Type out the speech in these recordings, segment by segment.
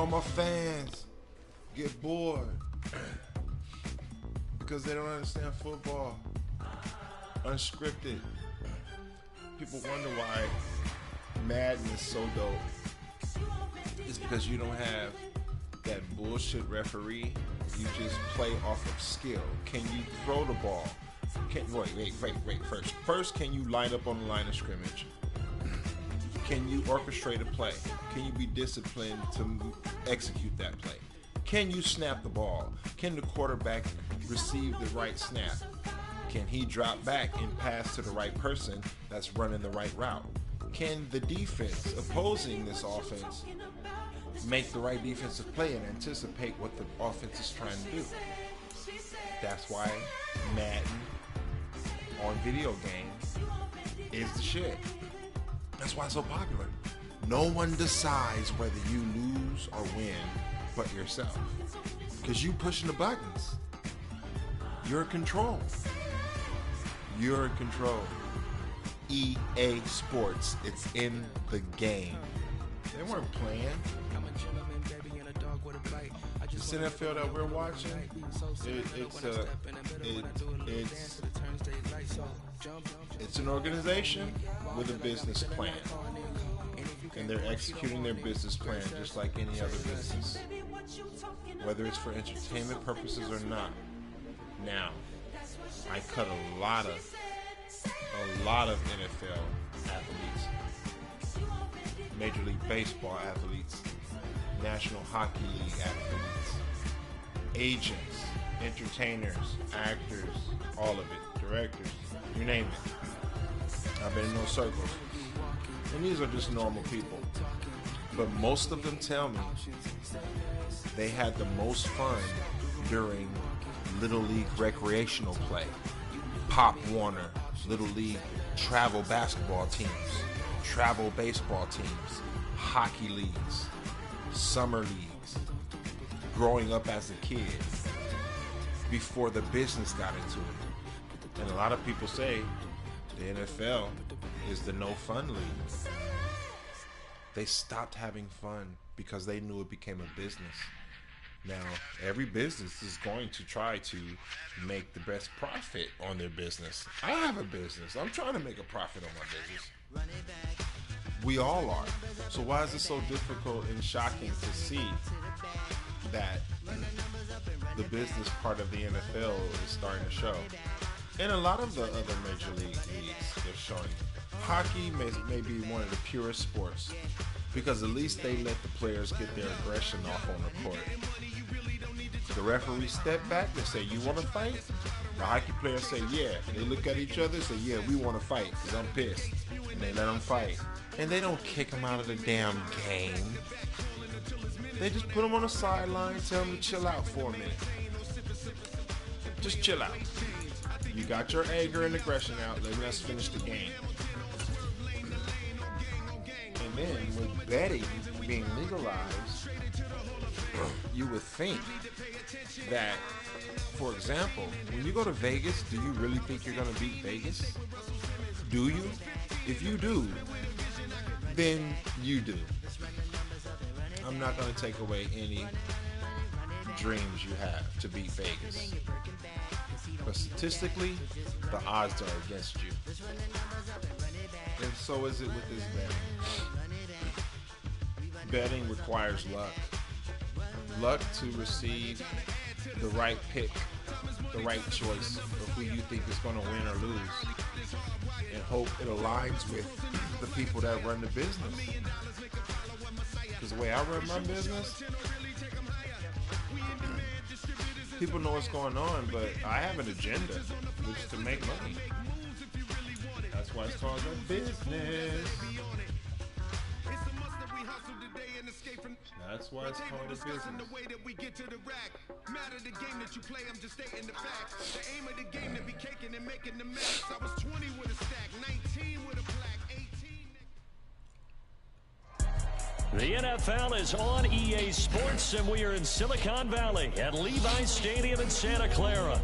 All my fans get bored because they don't understand football. Unscripted. People wonder why Madden is so dope. It's because you don't have that bullshit referee. You just play off of skill. Can you throw the ball? Wait. First, can you line up on the line of scrimmage? Can you orchestrate a play? Can you be disciplined to execute that play? Can you snap the ball? Can the quarterback receive the right snap? Can he drop back and pass to the right person that's running the right route? Can the defense opposing this offense make the right defensive play and anticipate what the offense is trying to do? That's why Madden on video games is the shit. That's why it's so popular. No one decides whether you lose or win but yourself. Because you pushing the buttons. You're in control. You're in control. EA Sports. It's in the game. They weren't playing. This NFL that we're watching, it's an organization with a business plan, and they're executing their business plan just like any other business, whether it's for entertainment purposes or not. Now, I cut a lot of NFL athletes, Major League Baseball athletes, National Hockey League athletes, agents, entertainers, actors, all of it, directors, you name it. I've been in those circles. And these are just normal people. But most of them tell me they had the most fun during Little League recreational play, Pop Warner, Little League travel basketball teams, travel baseball teams, hockey leagues, summer leagues, growing up as a kid before the business got into it. And a lot of people say the NFL is the no fun league. They stopped having fun because they knew it became a business. Now, every business is going to try to make the best profit on their business. I have a business. I'm trying to make a profit on my business. We all are. So why is it so difficult and shocking to see that the business part of the NFL is starting to show? And a lot of the other major leagues are showing. Hockey may be one of the purest sports because at least they let the players get their aggression off on the court. The referee step back, they say, you want to fight? The hockey players say, yeah. They look at each other and say, yeah, we want to fight because I'm pissed. And they let them fight. And they don't kick them out of the damn game. They just put them on the sideline, tell them to chill out for a minute. Just chill out. You got your anger and aggression out. Let's finish the game. And then with betting being legalized, you would think that, for example, when you go to Vegas, do you really think you're going to beat Vegas? Do you? If you do, then you do. I'm not going to take away any dreams you have to beat Vegas. But statistically, the odds are against you. And so is it with this betting. Betting requires luck. Luck to receive the right pick, the right choice of who you think is going to win or lose. And hope it aligns with the people that run the business. Because the way I run my business, people know what's going on, but I have an agenda, which is to make money. That's why it's called a business. That's why it's called a business. Matter the game that you play, I'm just stating the facts. The aim of the game to be caking and making the max. I was 20 with a stack, 19 with a plaque, 18. The NFL is on EA Sports, and we are in Silicon Valley at Levi Stadium in Santa Clara.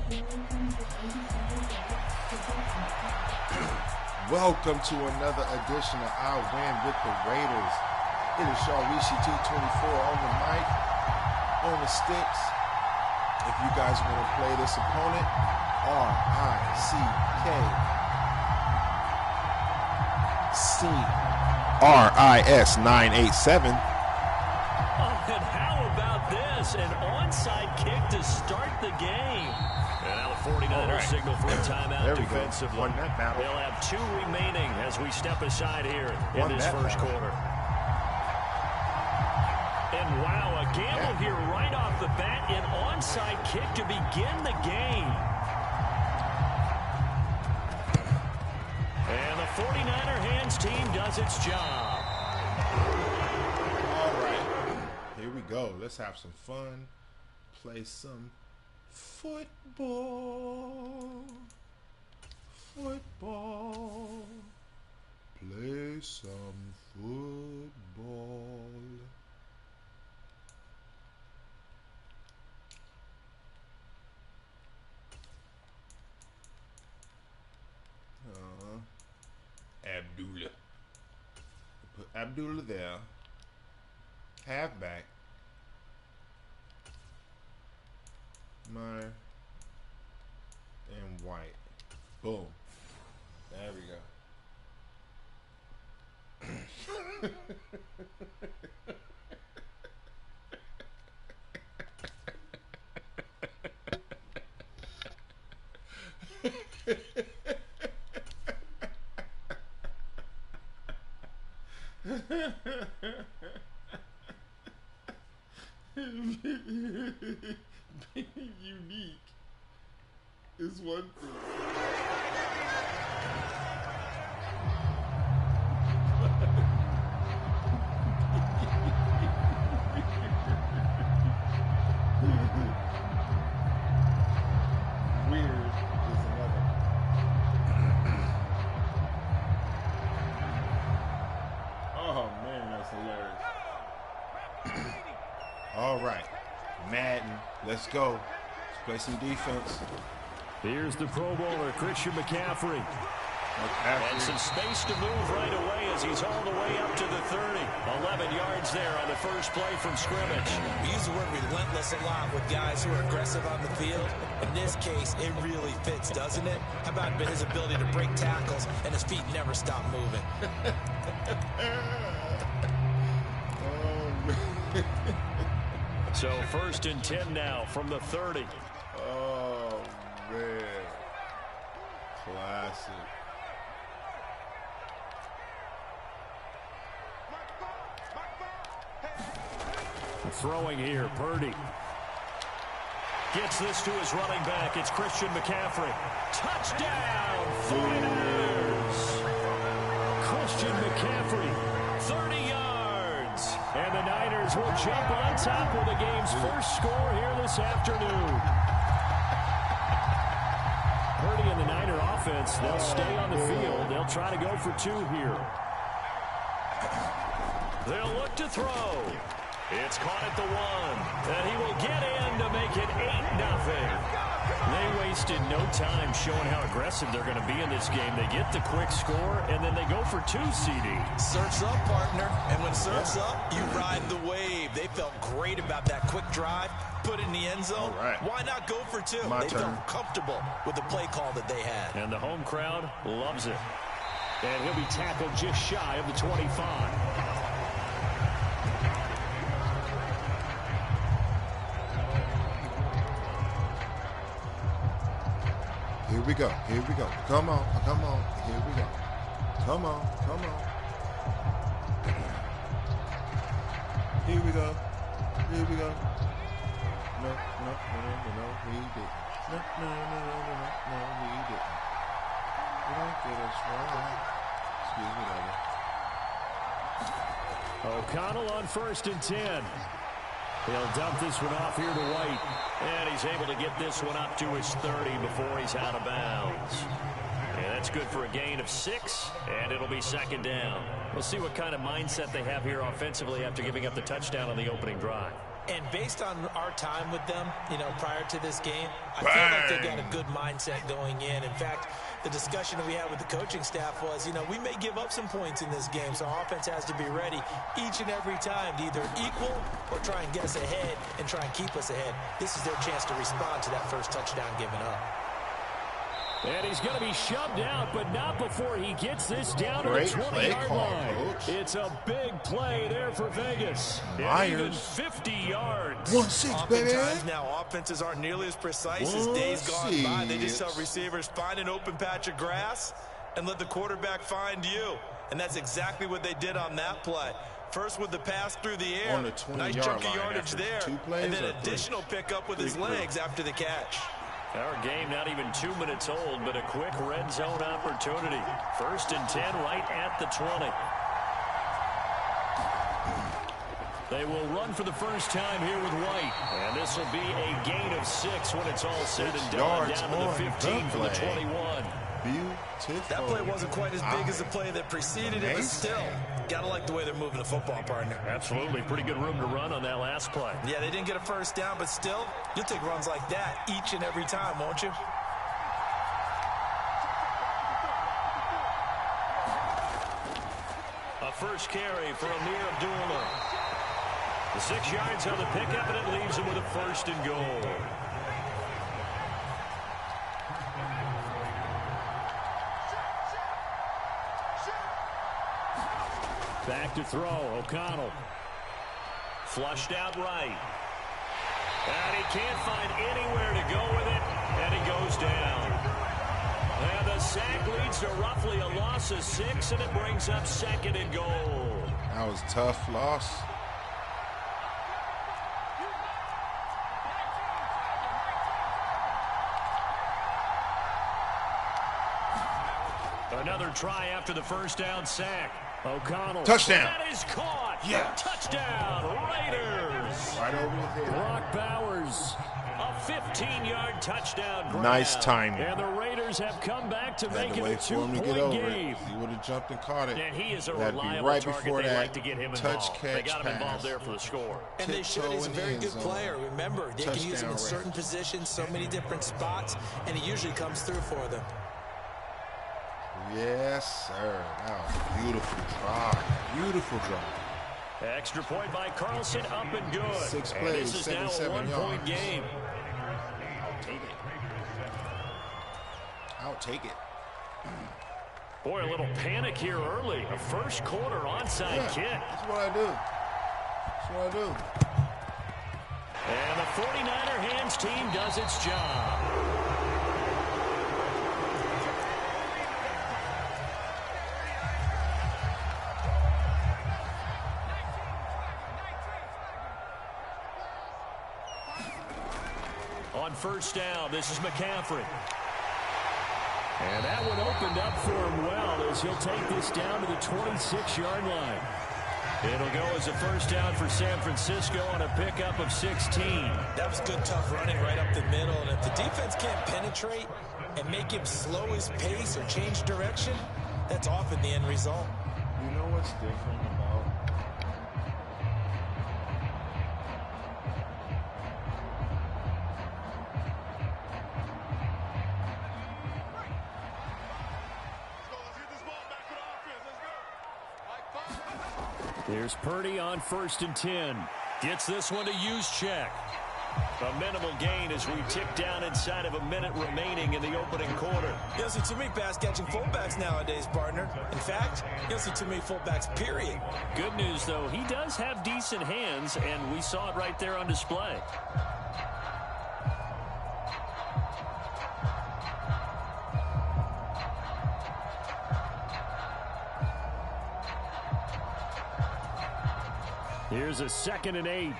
Welcome to another edition of I Win with the Raiders It is Sharishi T24 on the mic, on the sticks. If you guys want to play this opponent, RICKCRIS987. Oh, and how about this? An onside kick to start the game. And now the 49ers signal for a timeout defensively. Won that battle. They'll have 2 remaining as we step aside here in this first quarter. And wow, a gamble here right off the bat. An onside kick to begin the game. And the 49er hands team does its job. All right, here we go. Let's have some fun. Play some football. Football. Play some football. Abdullah. Put Abdullah there. Halfback. Meyer and White. Boom. There we go. Being unique is one thing. Weird is another. Oh man, that's hilarious. All right, Madden, let's go. Let's play some defense. Here's the Pro Bowler, Christian McCaffrey. And some space to move right away as he's all the way up to the 30. 11 yards there on the first play from scrimmage. We use the word relentless a lot with guys who are aggressive on the field. In this case, it really fits, doesn't it? How about his ability to break tackles and his feet never stop moving? So 1st and 10 now from the 30. Oh, man. Classic. Throwing here, Purdy. Gets this to his running back. It's Christian McCaffrey. Touchdown, 49ers. Christian McCaffrey, 30 yards. And the Niners will jump on top of the game's first score here this afternoon. Purdy and the Niner offense, they'll stay on the field. They'll try to go for 2 here. They'll look to throw. It's caught at the 1, and he will get in to make it 8-0. They wasted no time showing how aggressive they're going to be in this game. They get the quick score, and then they go for 2, CD. Surf's up, partner. And when surf's up, you ride the wave. They felt great about that quick drive, put it in the end zone. Right. Why not go for 2? My they turn. felt comfortable with the play call that they had. And the home crowd loves it. And he'll be tackled just shy of the 25. Here we go. Here we go. Come on. Come on. Here we go. Come on. Come on. Here we go. Here we go. No, no, no, no, no, he didn't. No, no, no, no, no, no, he didn't. You don't get us wrong. Excuse me, O'Connell on 1st and 10. He'll dump this one off here to White. And he's able to get this one up to his 30 before he's out of bounds. And that's good for a gain of 6, and it'll be 2nd down. We'll see what kind of mindset they have here offensively after giving up the touchdown on the opening drive. And based on our time with them, you know, prior to this game, I feel like they got a good mindset going in. In fact, the discussion that we had with the coaching staff was, you know, we may give up some points in this game, so our offense has to be ready each and every time to either equal or try and get us ahead and try and keep us ahead. This is their chance to respond to that first touchdown given up. And he's going to be shoved out, but not before he gets this down to the 20-yard line. Coach. It's a big play there for Vegas. And even 50 yards. 1-6, baby. Oftentimes now, offenses aren't nearly as precise as days gone by. They just tell receivers, find an open patch of grass and let the quarterback find you. And that's exactly what they did on that play. First with the pass through the air. On the 20-yard nice chunky line yardage there. 2 plays and then additional pickup with his legs after the catch. Our game not even 2 minutes old, but a quick red zone opportunity. 1st and 10 right at the 20. They will run for the first time here with White. And this will be a gain of 6 when it's all said and done. Down to the 15 from the 21. Beautiful. That play wasn't quite as big as the play that preceded it, but still, gotta like the way they're moving the football, partner. Absolutely. Pretty good room to run on that last play. Yeah, they didn't get a first down, but still, you'll take runs like that each and every time, won't you? A first carry for Amir Abdullah. The 6 yards on the pickup, and it leaves him with a 1st and goal. Back to throw, O'Connell. Flushed out right. And he can't find anywhere to go with it, and he goes down. And the sack leads to roughly a loss of 6, and it brings up 2nd and goal. That was a tough loss. Another try after the first down sack. O'Connell. Touchdown. That is caught. Yes. Touchdown, Raiders. Right over his head. Brock Bowers. A 15-yard touchdown grab. Nice timing. And the Raiders have come back to make Had to it a wait for him to get 2-point over game. it. He would have jumped and caught it. And he is a That'd be reliable right target. before They that like to get him touch, involved. catch, They got him involved pass. there for the score. And they should. He's a very good player. Remember, they can use him in Touchdown certain positions, so many different spots, and he usually comes through for them. Yes, sir. That was a beautiful drive. Beautiful drive. Extra point by Carlson, up and good. 6 And plays, this is now a 77 1-point yards. game. Take it. I'll take it. Boy, a little panic here early. A first quarter onside kick. That's what I do. That's what I do. And the 49er hands team does its job. On first down, this is McCaffrey. And that one opened up for him well as he'll take this down to the 26-yard line. It'll go as a first down for San Francisco on a pickup of 16. That was good, tough running right up the middle. And if the defense can't penetrate and make him slow his pace or change direction, that's often the end result. You know what's different about Here's Purdy on 1st and 10. Gets this one to Juszczyk. A minimal gain as we tick down inside of a minute remaining in the opening quarter. You don't see too many pass-catching fullbacks nowadays, partner. In fact, you don't see too many fullbacks, period. Good news, though, he does have decent hands, and we saw it right there on display. Here's a 2nd and 8.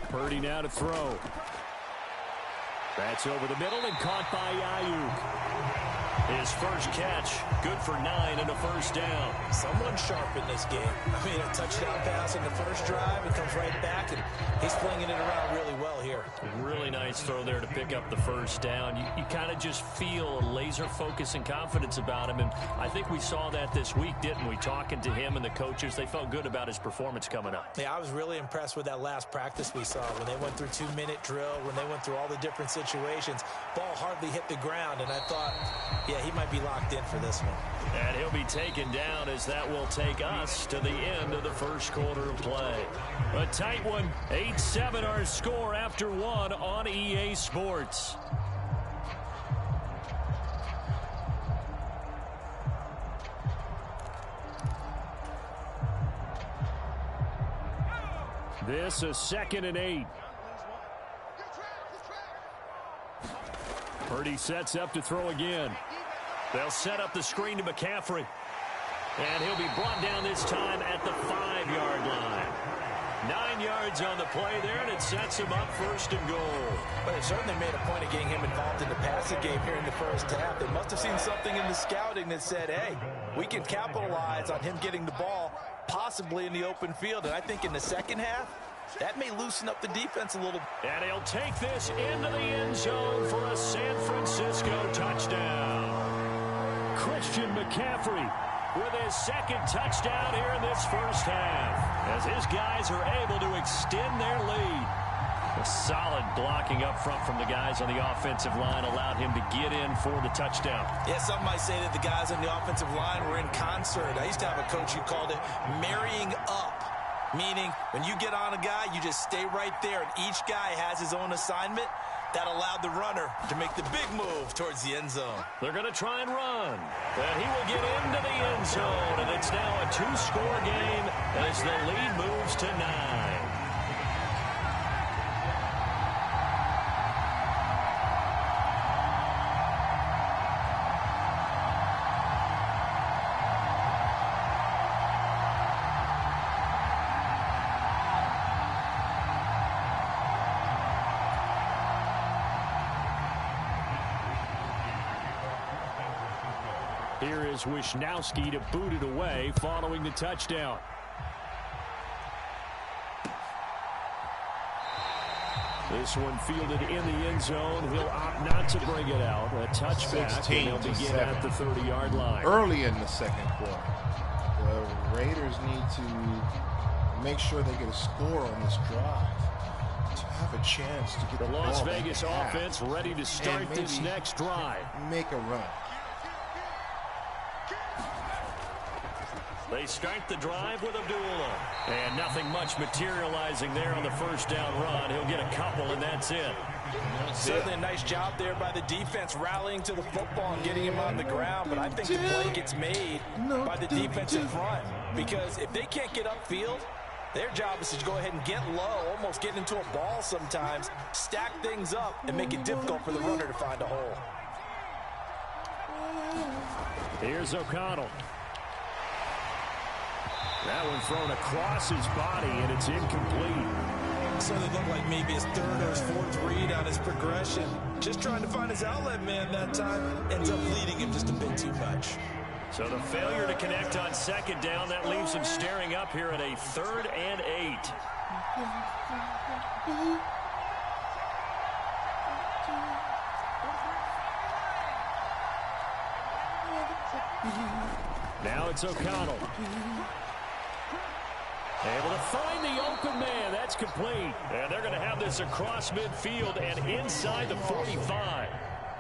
Purdy now to throw. That's over the middle and caught by Ayuk. His first catch, good for 9 and a first down. Someone sharp in this game. I mean, a touchdown pass in the first drive. It comes right back, and he's flinging it around really well here. Really nice throw there to pick up the first down. You kind of just feel a laser focus and confidence about him, and I think we saw that this week, didn't we? Talking to him and the coaches, they felt good about his performance coming up. Yeah, I was really impressed with that last practice we saw when they went through 2-minute drill, when they went through all the different situations. Ball hardly hit the ground, and I thought, yeah, he might be locked in for this one. And he'll be taken down as that will take us to the end of the first quarter of play. A tight one, 8-7 our score after one on EA Sports. This is 2nd and 8. Purdy sets up to throw again. They'll set up the screen to McCaffrey. And he'll be brought down this time at the 5-yard line. 9 yards on the play there, and it sets him up 1st and goal. But they certainly made a point of getting him involved in the passing game here in the first half. They must have seen something in the scouting that said, hey, we can capitalize on him getting the ball, possibly in the open field. And I think in the second half, that may loosen up the defense a little. And he'll take this into the end zone for a San Francisco touchdown. Christian McCaffrey with his 2nd touchdown here in this first half, as his guys are able to extend their lead. A solid blocking up front from the guys on the offensive line allowed him to get in for the touchdown. Yeah, some might say that the guys on the offensive line were in concert. I used to have a coach who called it marrying up, meaning when you get on a guy, you just stay right there, and each guy has his own assignment. That allowed the runner to make the big move towards the end zone. They're going to try and run. And he will get into the end zone, and it's now a 2-score game as the lead moves to 9. Here is Wisnowski to boot it away following the touchdown. This one fielded in the end zone. He'll opt not to bring it out. A touchback, and they'll begin at the 30-yard line. Early in the second quarter, the Raiders need to make sure they get a score on this drive to have a chance to get the ball. The Las Vegas offense ready to start this next drive. Make a run. They start the drive with Abdullah. And nothing much materializing there on the first down run. He'll get a couple, and that's it. Certainly a nice job there by the defense, rallying to the football and getting him on the ground. But I think the play gets made by the defense in front. Because if they can't get upfield, their job is to go ahead and get low, almost get into a ball sometimes, stack things up, and make it difficult for the runner to find a hole. Here's O'Connell. That one thrown across his body, and it's incomplete. So they look like maybe his 3rd or his 4th read on his progression. Just trying to find his outlet man that time. Ends up leading him just a bit too much. So the failure to connect on 2nd down, that leaves him staring up here at a 3rd and 8. Now it's O'Connell. Able to find the open man. That's complete. And they're going to have this across midfield and inside the 45.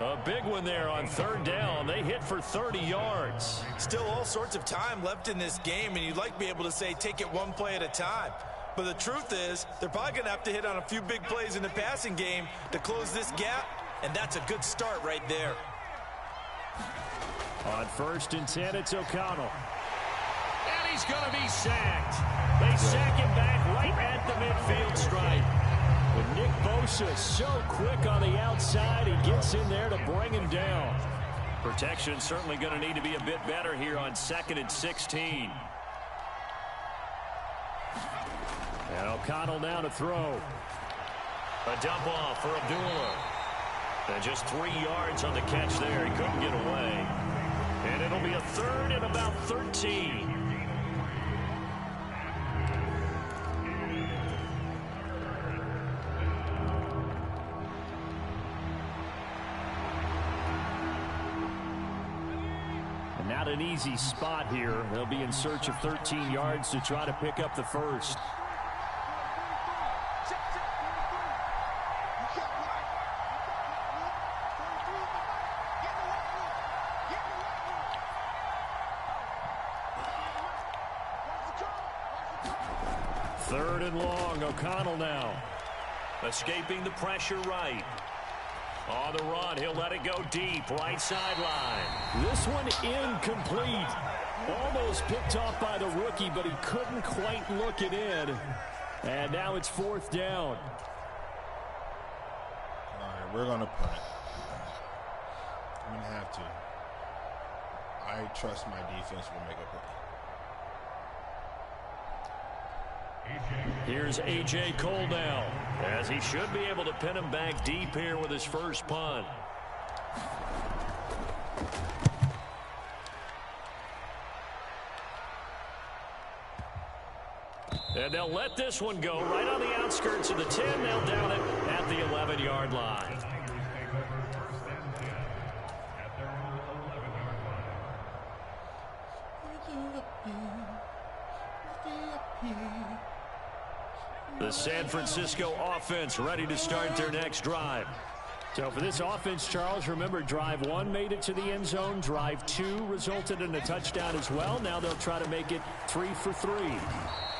A big one there on 3rd down. They hit for 30 yards. Still all sorts of time left in this game, and you'd like to be able to say take it one play at a time. But the truth is, they're probably going to have to hit on a few big plays in the passing game to close this gap, and that's a good start right there. On 1st and 10, it's O'Connell. And he's going to be sacked. They sack him back right at the midfield stripe. But Nick Bosa so quick on the outside, he gets in there to bring him down. Protection certainly going to need to be a bit better here on 2nd and 16. And O'Connell now to throw. A dump off for Abdullah. And just 3 yards on the catch there. He couldn't get away. 3rd and about 13. Not an easy spot here. They'll be in search of 13 yards to try to pick up the first. Third and long. O'Connell now. Escaping the pressure right. On the run, he'll let it go deep, right sideline. This one incomplete. Almost picked off by the rookie, but he couldn't quite look it in. And now it's 4th down. All right, we're going to punt it. I'm going to have to. I trust my defense will make a play. Here's A.J. Cole now, as he should be able to pin him back deep here with his first punt. And they'll let this one go right on the outskirts of the 10. They'll down it at the 11-yard line. The San Francisco offense ready to start their next drive. So for this offense, Charles, remember, drive 1 made it to the end zone. Drive 2 resulted in a touchdown as well. Now they'll try to make it 3 for 3.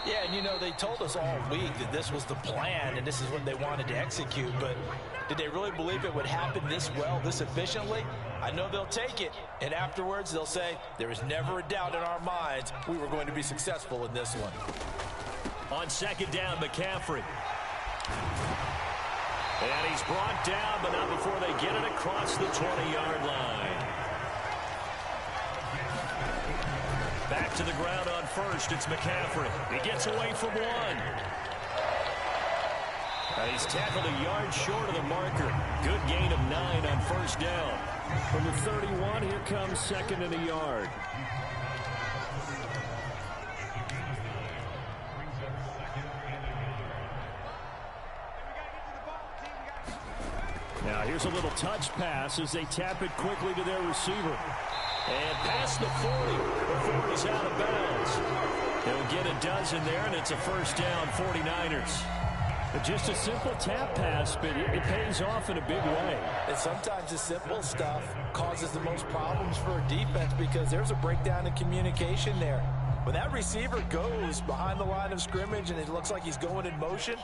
Yeah, and you know, they told us all week that this was the plan and this is what they wanted to execute, but did they really believe it would happen this well, this efficiently? I know they'll take it, and afterwards they'll say, there was never a doubt in our minds we were going to be successful in this one. On 2nd down, McCaffrey. And he's brought down, but not before they get it across the 20-yard line. Back to the ground on 1st. It's McCaffrey. He gets away from 1. And he's tackled a yard short of the marker. Good gain of 9 on 1st down. From the 31, here comes 2nd and a yard. Now here's a little touch pass as they tap it quickly to their receiver. And past the 40 before he's out of bounds. They'll get a dozen there, and it's a 1st down, 49ers. Just a simple tap pass, but it pays off in a big way. And sometimes the simple stuff causes the most problems for a defense because there's a breakdown in communication there. When that receiver goes behind the line of scrimmage and it looks like he's going in motion,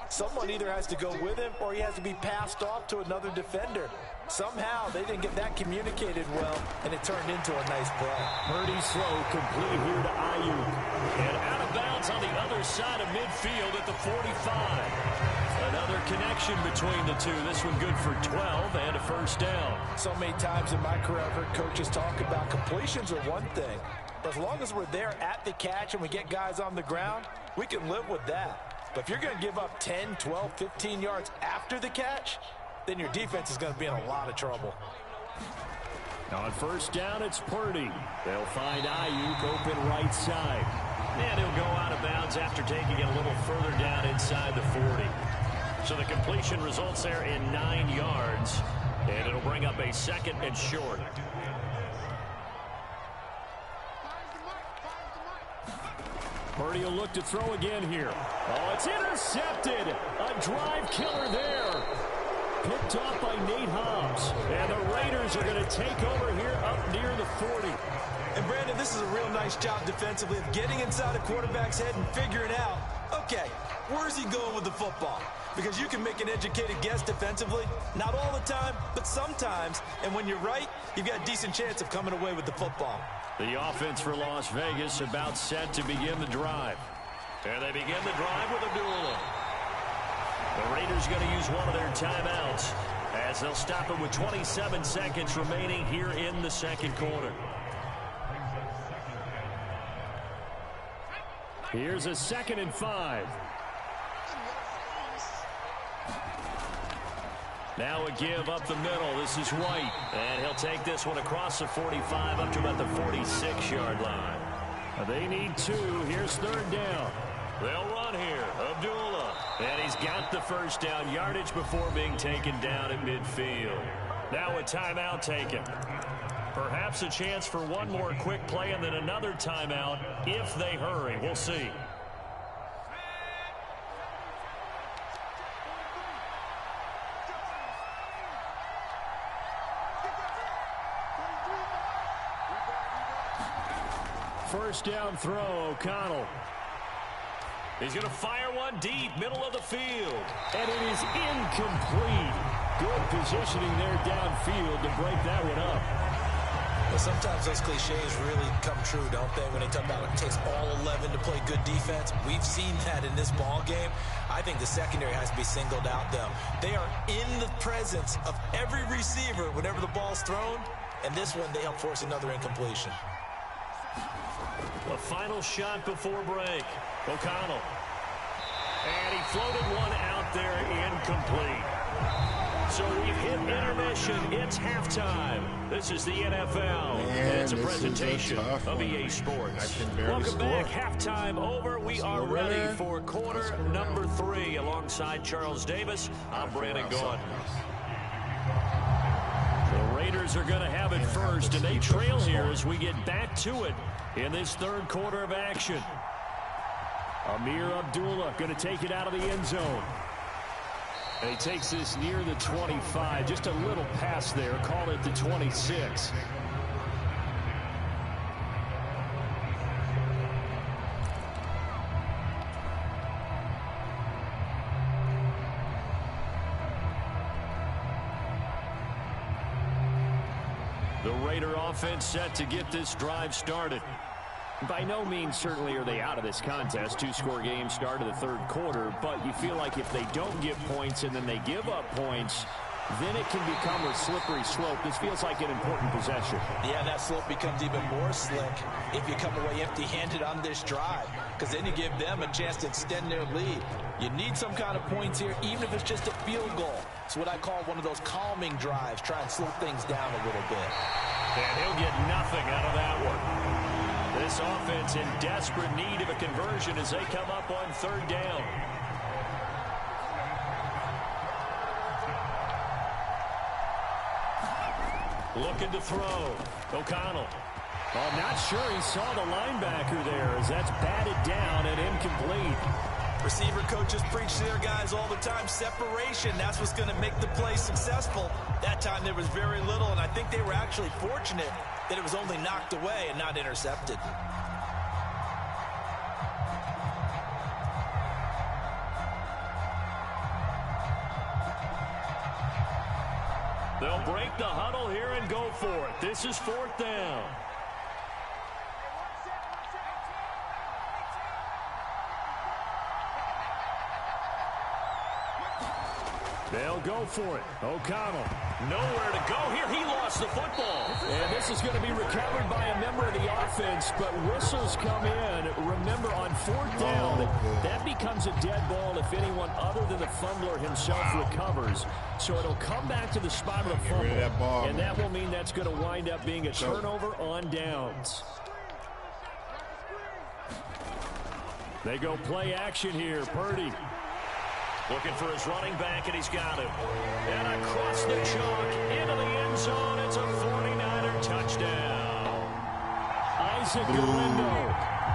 someone either has to go with him or he has to be passed off to another defender. Somehow they didn't get that communicated well, and it turned into a nice play. Purdy's throw complete here to Ayuk. And out of bounds on the other side of midfield at the 45. Another connection between the two. This one good for 12 and a 1st down. So many times in my career I've heard coaches talk about completions are one thing. But as long as we're there at the catch and we get guys on the ground, we can live with that. But if you're going to give up 10, 12, 15 yards after the catch, then your defense is going to be in a lot of trouble. On 1st down, it's Purdy. They'll find Ayuk open right side. And he'll go out of bounds after taking it a little further down inside the 40. So the completion results there in 9 yards. And it'll bring up a 2nd and short. Purdy will look to throw again here. Oh, it's intercepted. A drive killer there. Picked off by Nate Hobbs. And the Raiders are going to take over here up near the 40. And Brandon, this is a real nice job defensively of getting inside a quarterback's head and figuring out, okay, where's he going with the football? Because you can make an educated guess defensively, not all the time, but sometimes. And when you're right, you've got a decent chance of coming away with the football. The offense for Las Vegas about set to begin the drive. And they begin the drive with a duel. The Raiders going to use one of their timeouts as they'll stop it with 27 seconds remaining here in the 2nd quarter. Here's a 2nd and 5. Now a give up the middle. This is White. And he'll take this one across the 45 up to about the 46-yard line. They need 2. Here's 3rd down. They'll run here. Abdullah. And he's got the first down yardage before being taken down at midfield. Now a timeout taken. Perhaps a chance for one more quick play and then another timeout if they hurry. We'll see. First down throw, O'Connell. He's going to fire one deep, middle of the field. And it is incomplete. Good positioning there downfield to break that one up. Well, sometimes those cliches really come true, don't they? When they talk about it takes all 11 to play good defense. We've seen that in this ball game. I think the secondary has to be singled out, though. They are in the presence of every receiver whenever the ball's thrown. And this one, they help force another incompletion. A final shot before break. O'Connell. And he floated one out there, incomplete. So we've hit intermission. It's halftime. This is the NFL. It's a presentation of EA Sports. Welcome back. Halftime over. We are ready for quarter number 3. Alongside Charles Davis, I'm Brandon Gaudin. The Raiders are going to have it first, and they trail here as we get back to it in this third quarter of action. Amir Abdullah going to take it out of the end zone. And he takes this near the 25, just a little pass there, call it the 26. The Raider offense set to get this drive started. By no means certainly are they out of this contest. 2-score game start of the third quarter, but you feel like if they don't get points and then they give up points, then it can become a slippery slope. This feels like an important possession. Yeah, that slope becomes even more slick if you come away empty-handed on this drive, because then you give them a chance to extend their lead. You need some kind of points here, even if it's just a field goal. It's what I call one of those calming drives. Try and slow things down a little bit. And he'll get nothing out of that one. This offense in desperate need of a conversion as they come up on third down. Looking to throw. O'Connell. I'm not sure he saw the linebacker there as that's batted down and incomplete. Receiver coaches preach to their guys all the time. Separation, that's what's going to make the play successful. That time there was very little, and I think they were actually fortunate that it was only knocked away and not intercepted. They'll break the huddle here and go for it. This is 4th down. They'll go for it. O'Connell. Nowhere to go here. He lost the football. And this is going to be recovered by a member of the offense, but whistles come in. Remember, on 4th down, that becomes a dead ball if anyone other than the fumbler himself recovers. So it'll come back to the spot of the fumble, and that will mean that's going to wind up being a turnover on downs. They go play action here. Purdy. Looking for his running back, and he's got him. And across the chalk, into the end zone. It's a 49er touchdown. Isaac Galindo,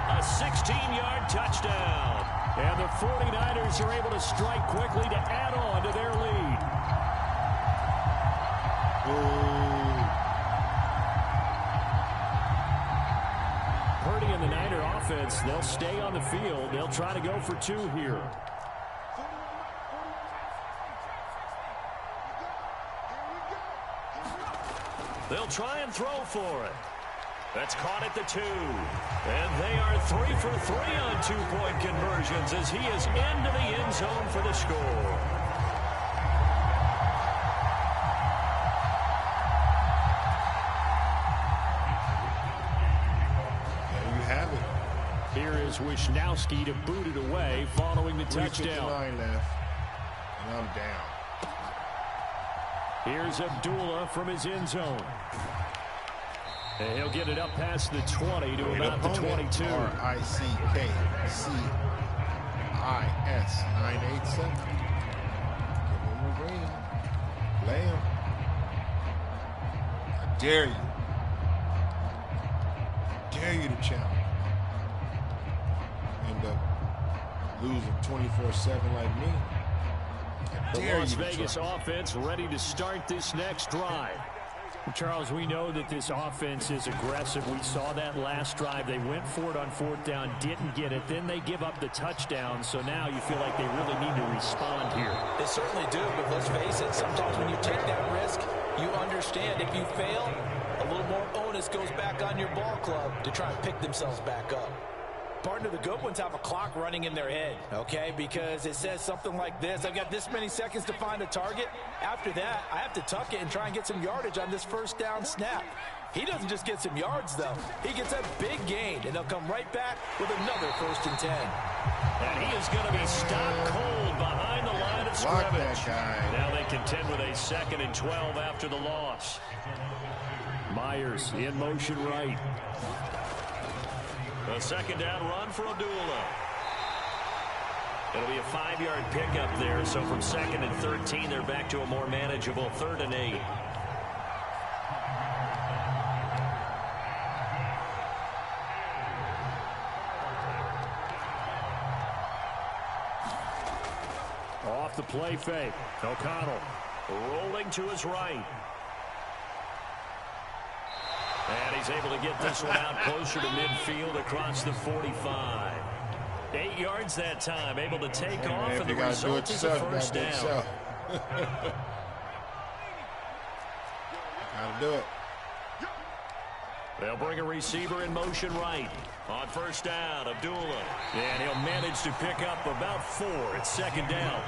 a 16-yard touchdown. And the 49ers are able to strike quickly to add on to their lead. Purdy and the Niner offense, they'll stay on the field. They'll try to go for 2 here. They'll try and throw for it. That's caught at the 2. And they are 3 for 3 on 2-point conversions as he is into the end zone for the score. There you have it. Here is Wisnowski to boot it away following the touchdown. 3:59 left, and I'm down. Here's Abdullah from his end zone. And he'll get it up past the 20 to about the 22. RICKCIS 987. Give him a ring. Lay him. I dare you. Dare you to challenge. End up losing 24-7 like me. The Las Vegas offense ready to start this next drive. Charles, we know that this offense is aggressive. We saw that last drive. They went for it on 4th down, didn't get it. Then they give up the touchdown. So now you feel like they really need to respond here. They certainly do, but let's face it, sometimes when you take that risk, you understand if you fail, a little more onus goes back on your ball club to try and pick themselves back up. Partner, the good ones have a clock running in their head, okay? Because it says something like this. I've got this many seconds to find a target. After that, I have to tuck it and try and get some yardage on this 1st down snap. He doesn't just get some yards, though. He gets a big gain, and they'll come right back with another 1st and 10. And he is going to be stopped cold behind the line of scrimmage. Now they contend with a 2nd and 12 after the loss. Myers in motion right. A 2nd down run for Abdullah. It'll be a 5-yard pickup there, so from 2nd and 13, they're back to a more manageable 3rd and 8. Off the play fake. O'Connell rolling to his right. And he's able to get this one out closer to midfield across the 45. 8 yards that time, able to take off, and the result is a 1st down. Gotta do it. They'll bring a receiver in motion right. On 1st down, Abdullah. And he'll manage to pick up about 4. It's 2nd down.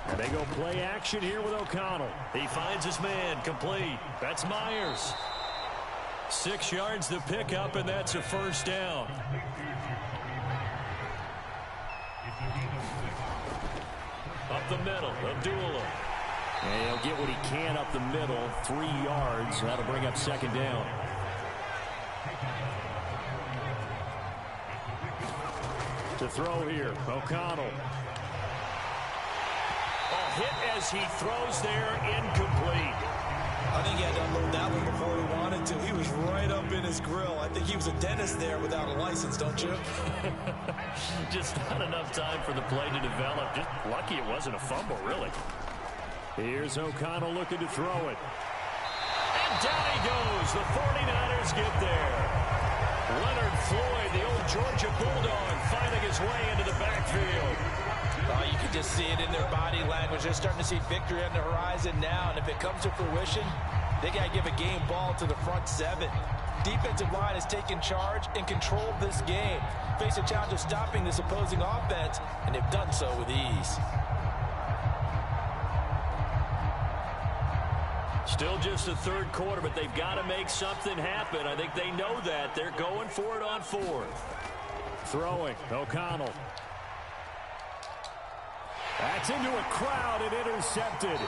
And they go play action here with O'Connell. He finds his man, complete. That's Myers. 6 yards the pickup, and that's a 1st down. Up the middle, Abdullah. And he'll get what he can up the middle, 3 yards. That'll bring up 2nd down. To throw here, O'Connell. Hit as he throws there, incomplete. I think he had to unload that one before he wanted to. He was right up in his grill. I think he was a dentist there without a license, don't you? Just not enough time for the play to develop. Just lucky it wasn't a fumble, really. Here's O'Connell looking to throw it. And down he goes. The 49ers get there. Leonard Floyd, the old Georgia Bulldog, finding his way into the backfield. Oh, you can just see it in their body language. They're starting to see victory on the horizon now, and if it comes to fruition, they got to give a game ball to the front 7. Defensive line has taken charge and controlled this game. Face a challenge of stopping this opposing offense, and they've done so with ease. Still just the 3rd quarter, but they've got to make something happen. I think they know that. They're going for it on 4th. Throwing, O'Connell. That's into a crowd and intercepted.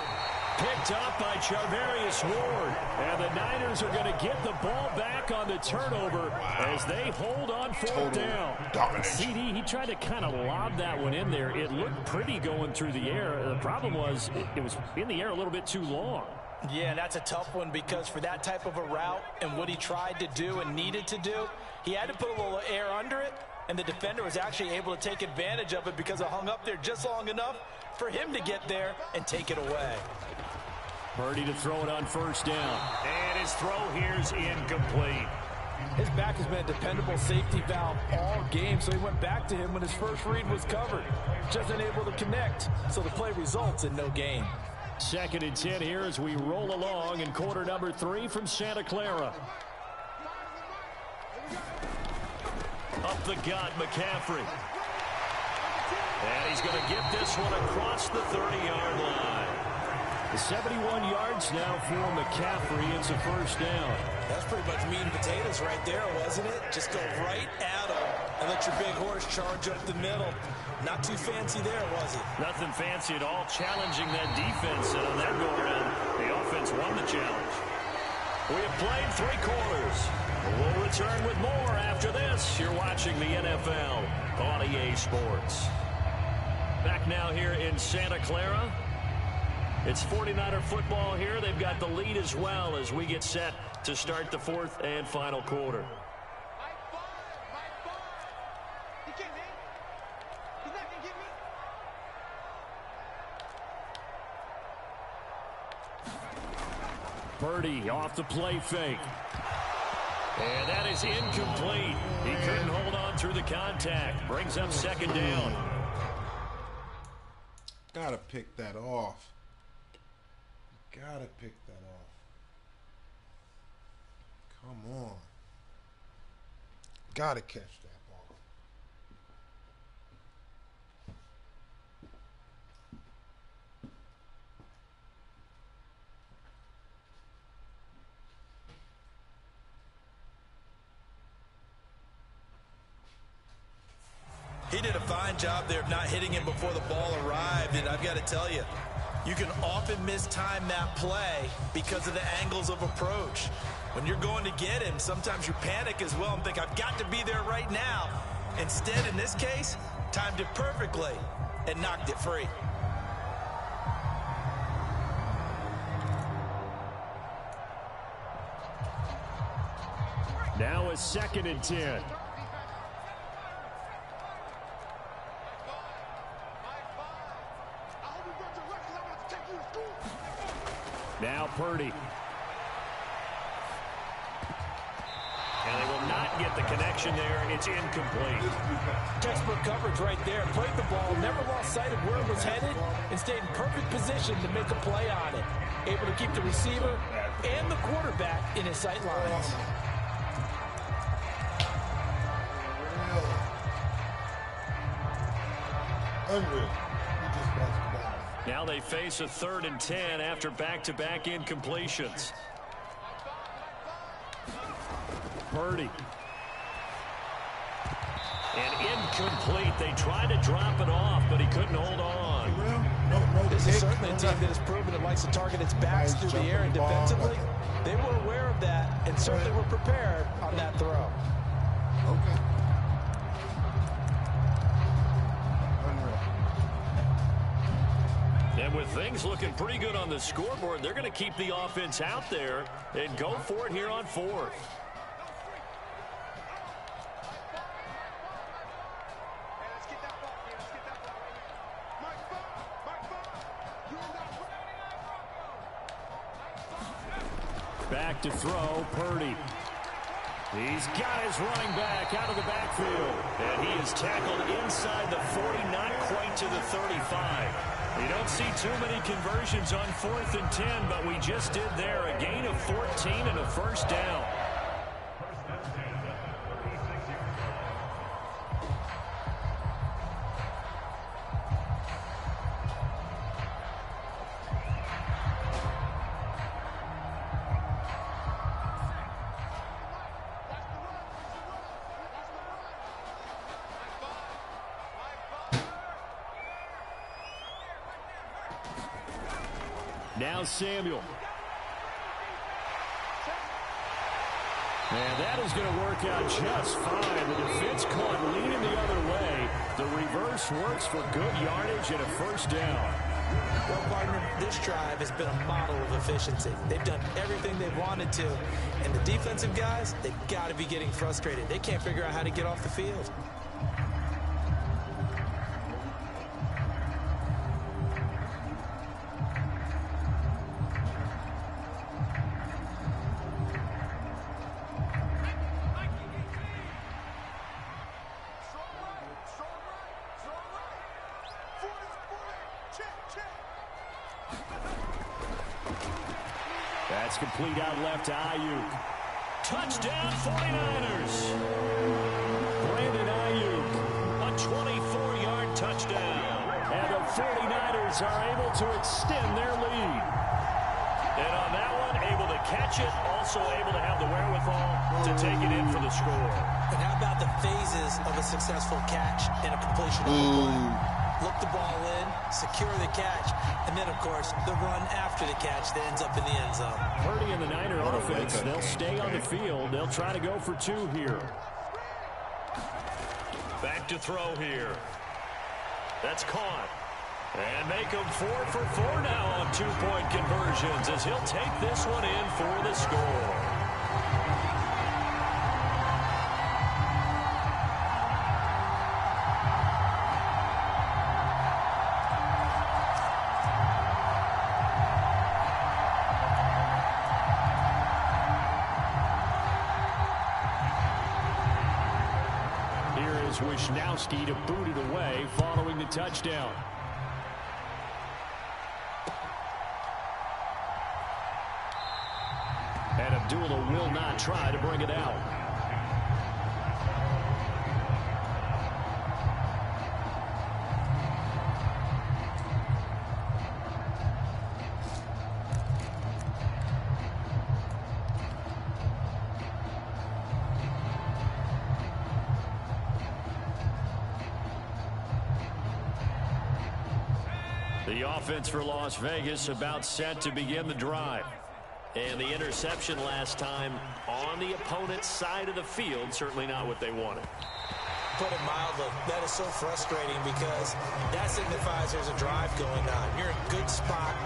Picked up by Charvarius Ward. And the Niners are going to get the ball back on the turnover as they hold on 4th down. CD, he tried to kind of lob that one in there. It looked pretty going through the air. The problem was it was in the air a little bit too long. Yeah, that's a tough one because for that type of a route and what he tried to do and needed to do, he had to put a little air under it, and the defender was actually able to take advantage of it because it hung up there just long enough for him to get there and take it away. Purdy to throw it on 1st down. And his throw here's incomplete. His back has been a dependable safety valve all game, so he went back to him when his first read was covered. Just unable to connect, so the play results in no gain. 2nd and 10 here as we roll along in quarter number 3 from Santa Clara. Up the gut, McCaffrey. And he's going to get this one across the 30-yard line. The 71 yards now for McCaffrey. It's a first down. That's pretty much meat and potatoes right there, wasn't it? Just go right at him and let your big horse charge up the middle. Not too fancy there, was it? Nothing fancy at all, challenging that defense. And on that go-around, the offense won the challenge. We have played 3 quarters. We'll return with more after this. You're watching the NFL on EA Sports. Back now here in Santa Clara. It's 49er football here. They've got the lead as well as we get set to start the 4th and final quarter. Purdy off the play fake. And that is incomplete. He couldn't hold on through the contact. Brings up 2nd down. Gotta pick that off. Gotta pick that off. Come on. Gotta catch that ball. He did a fine job there of not hitting him before the ball arrived, and I've got to tell you, you can often mistime that play because of the angles of approach. When you're going to get him, sometimes you panic as well and think, I've got to be there right now. Instead, in this case, timed it perfectly and knocked it free. Now a 2nd and 10. Now Purdy. And they will not get the connection there. It's incomplete. Textbook coverage right there. Played the ball, never lost sight of where it was headed, and stayed in perfect position to make a play on it. Able to keep the receiver and the quarterback in his sight lines. Unreal. Now they face a 3rd and 10 after back-to-back incompletions. Purdy. And incomplete. They tried to drop it off, but he couldn't hold on. This is certainly a team that has proven it likes to target its backs through the air, and defensively, they were aware of that and certainly were prepared on that throw. Okay. And with things looking pretty good on the scoreboard, they're going to keep the offense out there and go for it here on 4th. Back to throw, Purdy. He's got his running back out of the backfield. And he is tackled inside the 40, not quite to the 35. You don't see too many conversions on 4th and 10, but we just did there. A gain of 14 and a first down. Now Samuel. And that is going to work out just fine. The defense caught leaning the other way. The reverse works for good yardage and a first down. Well, partner, this drive has been a model of efficiency. They've done everything they've wanted to. And the defensive guys, they've got to be getting frustrated. They can't figure out how to get off the field. That's complete out left to Ayuk. Touchdown 49ers. Brandon Ayuk, a 24-yard touchdown. And the 49ers are able to extend their lead. And on that one, able to catch it, also able to have the wherewithal to take it in for the score. And how about the phases of a successful catch and a completion of the play? Look the ball in, secure the catch, and then, of course, the run after the catch that ends up in the end zone. Purdy and the Niner offense, they'll stay on the field. They'll try to go for 2 here. Back to throw here. That's caught. And make him 4 for 4 now on 2-point conversions as he'll take this one in for the score. Here is Wisnowski to boot it away following the touchdown. And Abdullah will not try to bring it out. The offense for Las Vegas about set to begin the drive. And the interception last time on the opponent's side of the field, certainly not what they wanted. Put it mildly, that is so frustrating because that signifies there's a drive going on. You're in a good spot,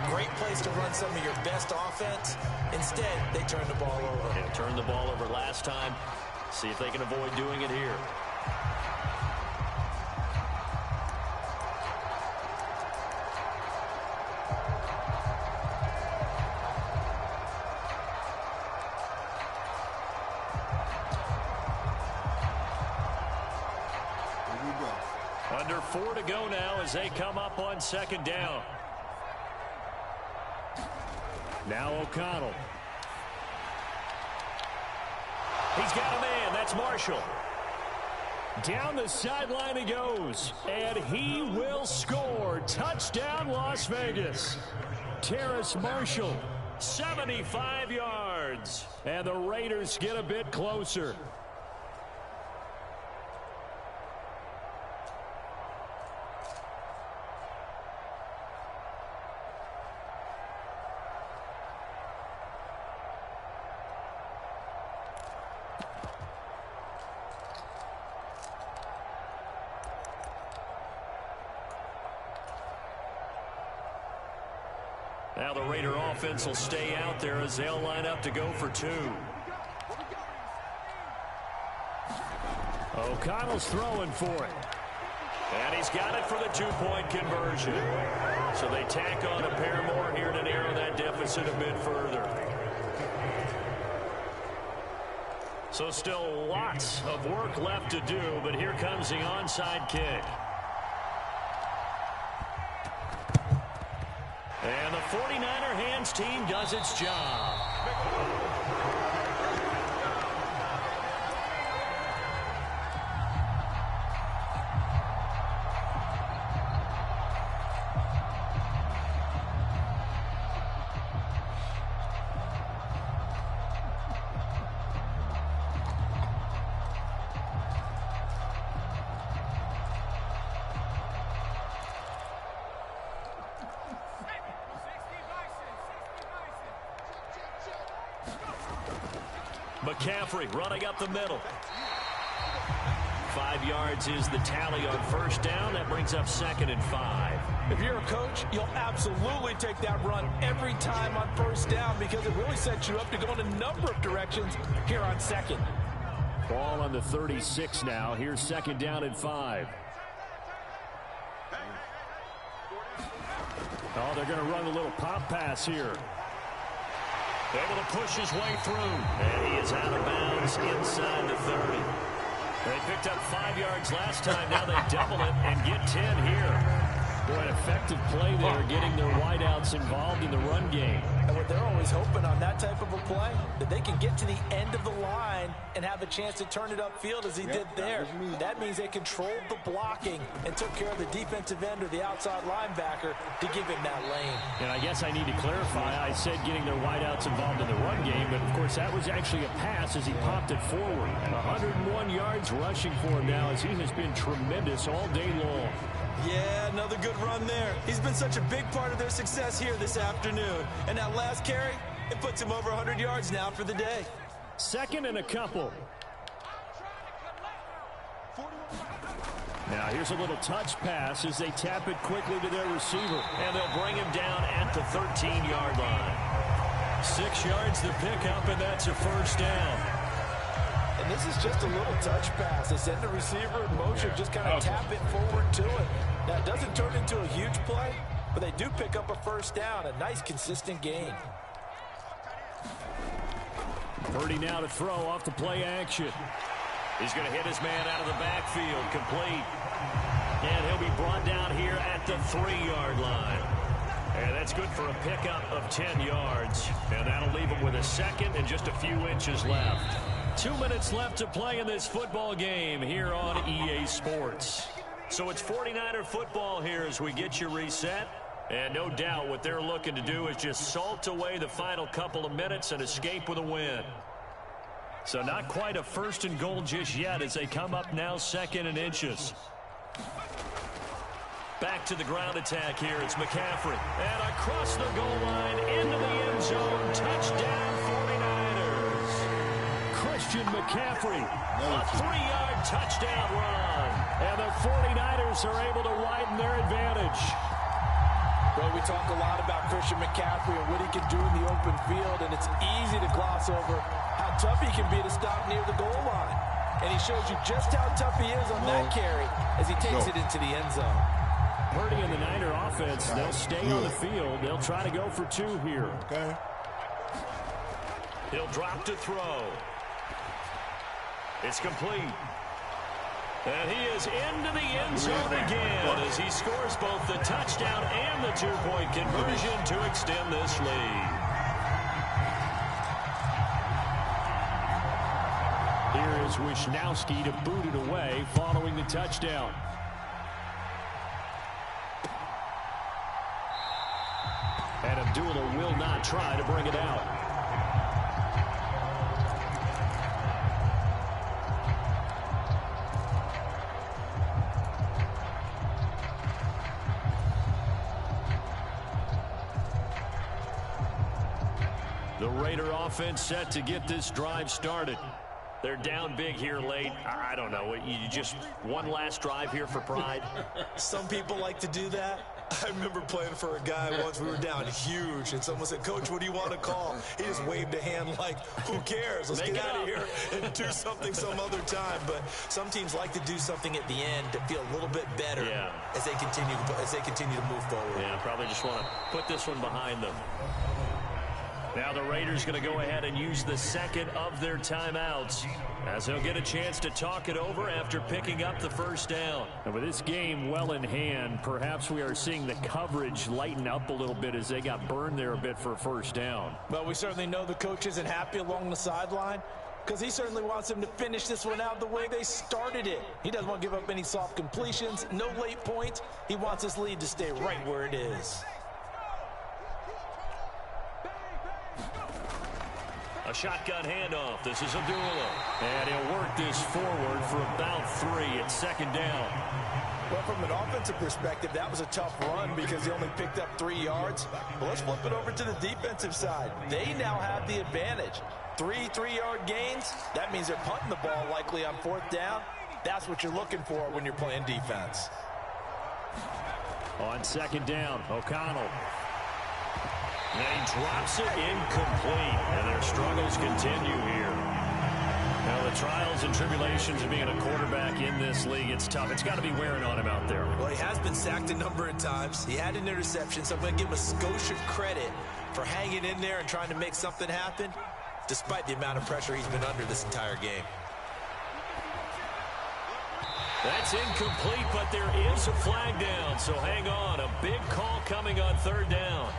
great place to run some of your best offense. Instead, they turn the ball over. Yeah, turned the ball over last time. See if they can avoid doing it here. Under 4 to go now as they come up on 2nd down. Now O'Connell. He's got a man. That's Marshall. Down the sideline he goes. And he will score. Touchdown, Las Vegas. Terrace Marshall, 75 yards. And the Raiders get a bit closer. Now the Raider offense will stay out there as they'll line up to go for 2. O'Connell's throwing for it. And he's got it for the 2-point conversion. So they tack on a pair more here to narrow that deficit a bit further. So still lots of work left to do, but here comes the onside kick. And the 49er hands team does its job. McCaffrey running up the middle. 5 yards is the tally on 1st down. That brings up 2nd and 5. If you're a coach, you'll absolutely take that run every time on 1st down because it really sets you up to go in a number of directions here on 2nd. Ball on the 36 now. Here's 2nd down and 5. Oh, they're going to run a little pop pass here. Able to push his way through. And he is out of bounds inside the 30. They picked up 5 yards last time. Now they double it and get 10 here. Boy, an effective play there, getting their wideouts involved in the run game. And what they're always hoping on that type of a play, that they can get to the end of the line and have a chance to turn it upfield as he did there. That means they controlled the blocking and took care of the defensive end or the outside linebacker to give him that lane. And I guess I need to clarify, I said getting their wideouts involved in the run game, but of course that was actually a pass as he popped it forward. 101 yards rushing for him now as he has been tremendous all day long. Yeah, another good run there. He's been such a big part of their success here this afternoon. And that last carry, it puts him over 100 yards now for the day. Second and a couple. Now here's a little touch pass as they tap it quickly to their receiver. And they'll bring him down at the 13-yard line. 6 yards the pickup, and that's a first down. And this is just a little touch pass. They send the receiver in motion, just kind of tap it forward to it. Now, it doesn't turn into a huge play, but they do pick up a first down. A nice, consistent gain. Purdy now to throw off the play action. He's going to hit his man out of the backfield, complete. And he'll be brought down here at the 3-yard line. And that's good for a pickup of 10 yards. And that'll leave him with a second and just a few inches left. 2 minutes left to play in this football game here on EA Sports. So it's 49er football here as we get you reset. And no doubt what they're looking to do is just salt away the final couple of minutes and escape with a win. So not quite a first and goal just yet as they come up now second and inches. Back to the ground attack here. It's McCaffrey. And across the goal line into the end zone. Touchdown 49ers. Christian McCaffrey. A 3-yard touchdown run. And the 49ers are able to widen their advantage. Well, we talk a lot about Christian McCaffrey and what he can do in the open field, and it's easy to gloss over how tough he can be to stop near the goal line. And he shows you just how tough he is on that carry as he takes it into the end zone. Purdy and the Niner offense, they'll stay on the field. They'll try to go for 2 here. Okay. He'll drop to throw. It's complete. And he is into the end zone again as he scores both the touchdown and the 2-point conversion to extend this lead. Here is Wisnowski to boot it away following the touchdown. And Abdullah will not try to bring it out. The Raider offense set to get this drive started. They're down big here late. I don't know. You just one last drive here for pride? Some people like to do that. I remember playing for a guy once. We were down huge, and someone said, "Coach, what do you want to call?" He just waved a hand like, "Who cares? Let's get out of here and do something some other time." But some teams like to do something at the end to feel a little bit better as they continue to move forward. Yeah, probably just want to put this one behind them. Now the Raiders going to go ahead and use the second of their timeouts as they'll get a chance to talk it over after picking up the first down. And with this game well in hand, perhaps we are seeing the coverage lighten up a little bit as they got burned there a bit for a first down. Well, we certainly know the coach isn't happy along the sideline because he certainly wants them to finish this one out the way they started it. He doesn't want to give up any soft completions, no late points. He wants his lead to stay right where it is. A shotgun handoff. This is Abdullah. And he'll work this forward for about 3 at second down. Well, from an offensive perspective, that was a tough run because he only picked up 3 yards. But let's flip it over to the defensive side. They now have the advantage. 3 3-yard gains. That means they're punting the ball likely on 4th down. That's what you're looking for when you're playing defense. On second down, O'Connell. And he drops it incomplete, and their struggles continue here. Now, the trials and tribulations of being a quarterback in this league, it's tough. It's got to be wearing on him out there. Well, he has been sacked a number of times. He had an interception, so I'm going to give him a skosh of credit for hanging in there and trying to make something happen, despite the amount of pressure he's been under this entire game. That's incomplete, but there is a flag down, so hang on. A big call coming on third down.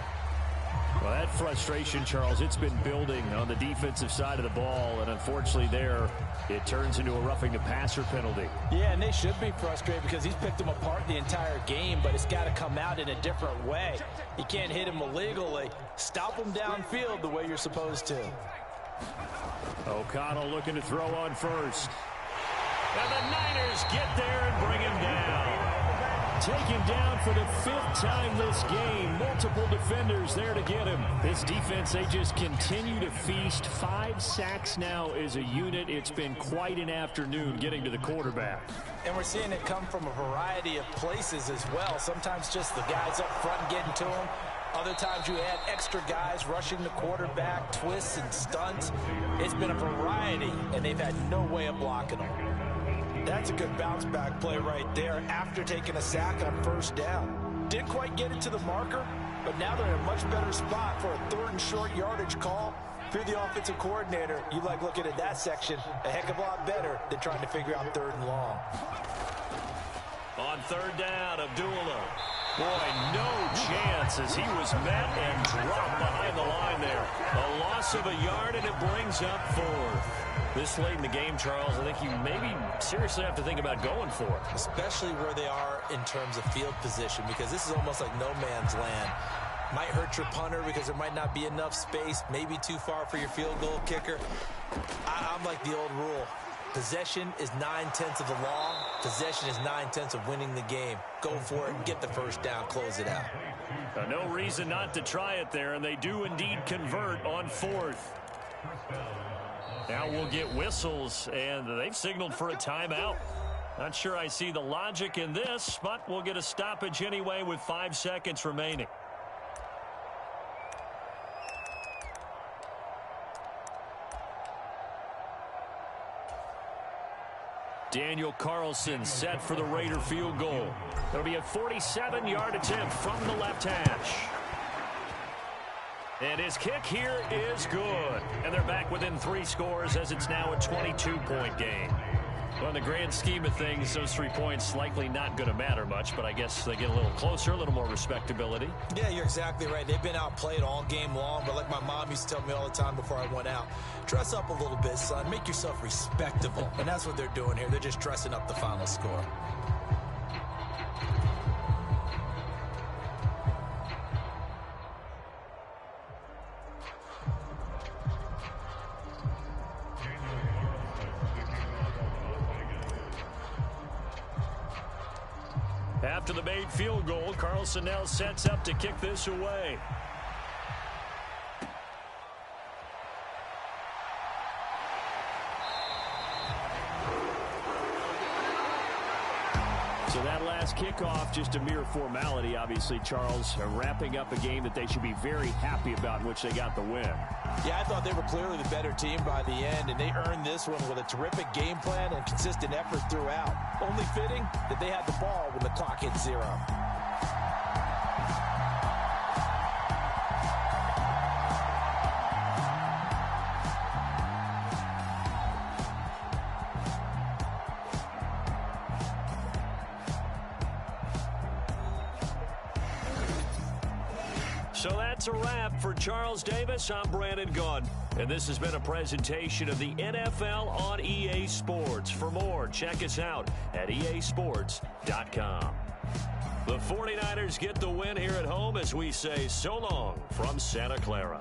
Well, that frustration, Charles, it's been building on the defensive side of the ball, and unfortunately there, it turns into a roughing the passer penalty. Yeah, and they should be frustrated because he's picked them apart the entire game, but it's got to come out in a different way. You can't hit him illegally. Stop him downfield the way you're supposed to. O'Connell looking to throw on first. And the Niners get there and bring him down. Taken down for the 5th time this game. Multiple defenders there to get him. This defense, they just continue to feast. 5 sacks now as a unit. It's been quite an afternoon getting to the quarterback. And we're seeing it come from a variety of places as well. Sometimes just the guys up front getting to him. Other times you add extra guys rushing the quarterback, twists and stunts. It's been a variety, and they've had no way of blocking them. That's a good bounce-back play right there after taking a sack on first down. Didn't quite get it to the marker, but now they're in a much better spot for a 3rd and short yardage call. If you're the offensive coordinator, you like looking at that section a heck of a lot better than trying to figure out 3rd and long. On third down, Abdullah. Boy, no chance as he was met and dropped behind the line there. A loss of a yard, and it brings up 4th. This late in the game, Charles, I think you maybe seriously have to think about going for it. Especially where they are in terms of field position, because this is almost like no man's land. Might hurt your punter because there might not be enough space, maybe too far for your field goal kicker. I'm like the old rule. Possession is 9/10 of the law. Possession is 9/10 of winning the game. Go for it, get the first down, close it out. No reason not to try it there, and they do indeed convert on 4th. Now we'll get whistles, and they've signaled for a timeout. Not sure I see the logic in this, but we'll get a stoppage anyway with 5 seconds remaining. Daniel Carlson set for the Raider field goal. It'll be a 47-yard attempt from the left hash. And his kick here is good. And they're back within 3 scores as it's now a 22-point game. Well, in the grand scheme of things, those 3 points likely not going to matter much, but I guess they get a little closer, a little more respectability. Yeah, you're exactly right. They've been outplayed all game long, but like my mom used to tell me all the time before I went out, dress up a little bit, son. Make yourself respectable. And that's what they're doing here. They're just dressing up the final score. After the made field goal, Carlson now sets up to kick this away. So that last kickoff, just a mere formality, obviously, Charles, wrapping up a game that they should be very happy about, in which they got the win. Yeah, I thought they were clearly the better team by the end, and they earned this one with a terrific game plan and consistent effort throughout. Only fitting that they had the ball when the clock hit 0. So that's a wrap for Charles Davis. I'm Brandon Gunn. And this has been a presentation of the NFL on EA Sports. For more, check us out at easports.com. The 49ers get the win here at home as we say so long from Santa Clara.